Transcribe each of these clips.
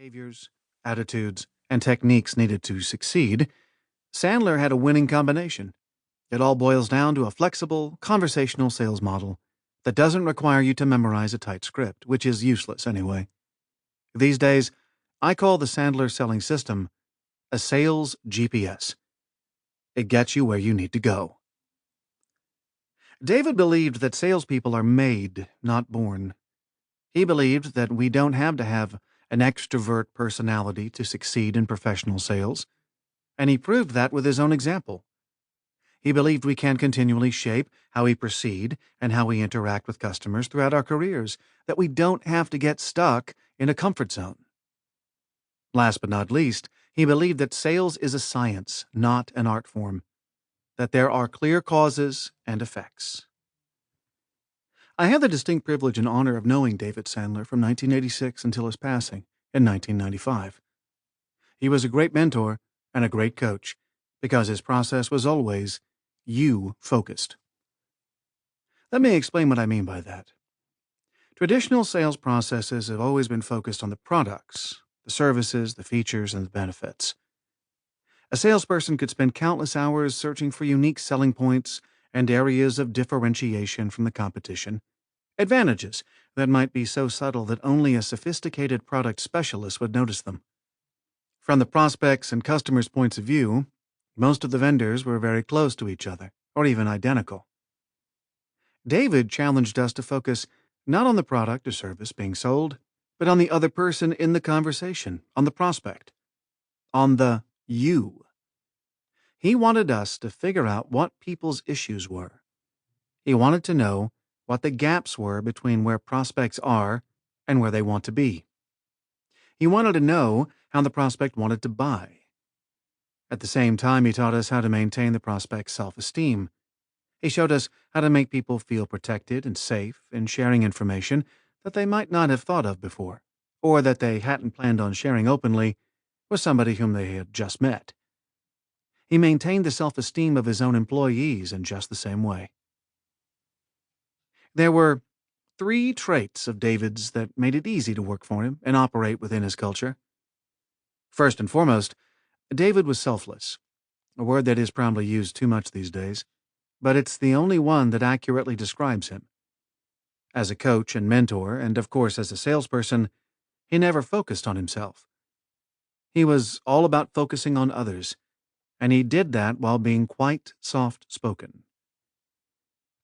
behaviors, attitudes, and techniques needed to succeed, Sandler had a winning combination. It all boils down to a flexible, conversational sales model that doesn't require you to memorize a tight script, which is useless anyway. These days, I call the Sandler selling system a sales GPS. It gets you where you need to go. David believed that salespeople are made, not born. He believed that we don't have to have an extrovert personality to succeed in professional sales, and he proved that with his own example. He believed we can continually shape how we proceed and how we interact with customers throughout our careers, that we don't have to get stuck in a comfort zone. Last but not least, he believed that sales is a science, not an art form, that there are clear causes and effects. I had the distinct privilege and honor of knowing David Sandler from 1986 until his passing in 1995. He was a great mentor and a great coach because his process was always you-focused. Let me explain what I mean by that. Traditional sales processes have always been focused on the products, the services, the features, and the benefits. A salesperson could spend countless hours searching for unique selling points and areas of differentiation from the competition, advantages that might be so subtle that only a sophisticated product specialist would notice them. From the prospects' and customers' points of view, most of the vendors were very close to each other, or even identical. David challenged us to focus not on the product or service being sold, but on the other person in the conversation, on the prospect, on the you. He wanted us to figure out what people's issues were. He wanted to know what the gaps were between where prospects are and where they want to be. He wanted to know how the prospect wanted to buy. At the same time, he taught us how to maintain the prospect's self-esteem. He showed us how to make people feel protected and safe in sharing information that they might not have thought of before, or that they hadn't planned on sharing openly with somebody whom they had just met. He maintained the self-esteem of his own employees in just the same way. There were 3 traits of David's that made it easy to work for him and operate within his culture. First and foremost, David was selfless, a word that is probably used too much these days, but it's the only one that accurately describes him. As a coach and mentor, and of course as a salesperson, he never focused on himself. He was all about focusing on others, and he did that while being quite soft-spoken.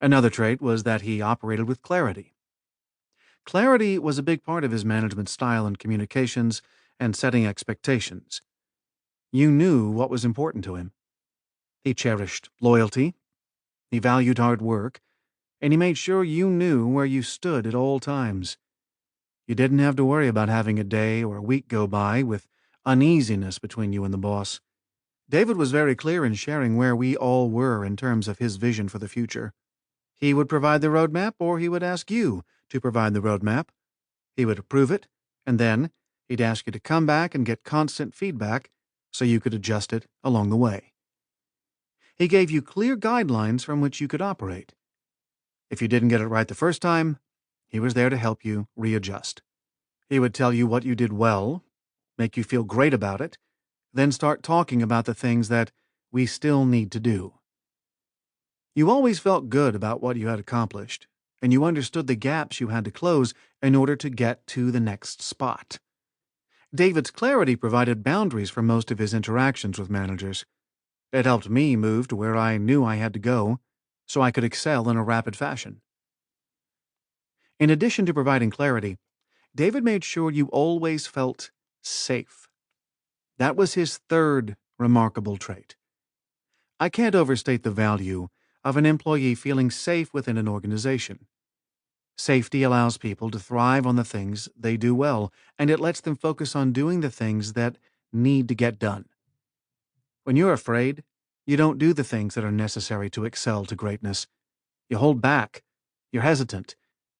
Another trait was that he operated with clarity. Clarity was a big part of his management style in communications and setting expectations. You knew what was important to him. He cherished loyalty, he valued hard work, and he made sure you knew where you stood at all times. You didn't have to worry about having a day or a week go by with uneasiness between you and the boss. David was very clear in sharing where we all were in terms of his vision for the future. He would provide the roadmap, or he would ask you to provide the roadmap. He would approve it, and then he'd ask you to come back and get constant feedback so you could adjust it along the way. He gave you clear guidelines from which you could operate. If you didn't get it right the first time, he was there to help you readjust. He would tell you what you did well, make you feel great about it, then start talking about the things that we still need to do. You always felt good about what you had accomplished, and you understood the gaps you had to close in order to get to the next spot. David's clarity provided boundaries for most of his interactions with managers. It helped me move to where I knew I had to go, so I could excel in a rapid fashion. In addition to providing clarity, David made sure you always felt safe. That was his third remarkable trait. I can't overstate the value of an employee feeling safe within an organization. Safety allows people to thrive on the things they do well, and it lets them focus on doing the things that need to get done. When you're afraid, you don't do the things that are necessary to excel to greatness. You hold back, you're hesitant,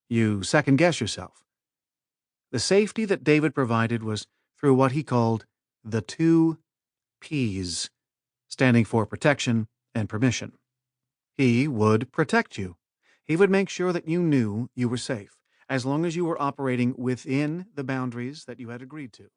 you second-guess yourself. The safety that David provided was through what he called the 2 P's, standing for protection and permission. He would protect you. He would make sure that you knew you were safe, as long as you were operating within the boundaries that you had agreed to.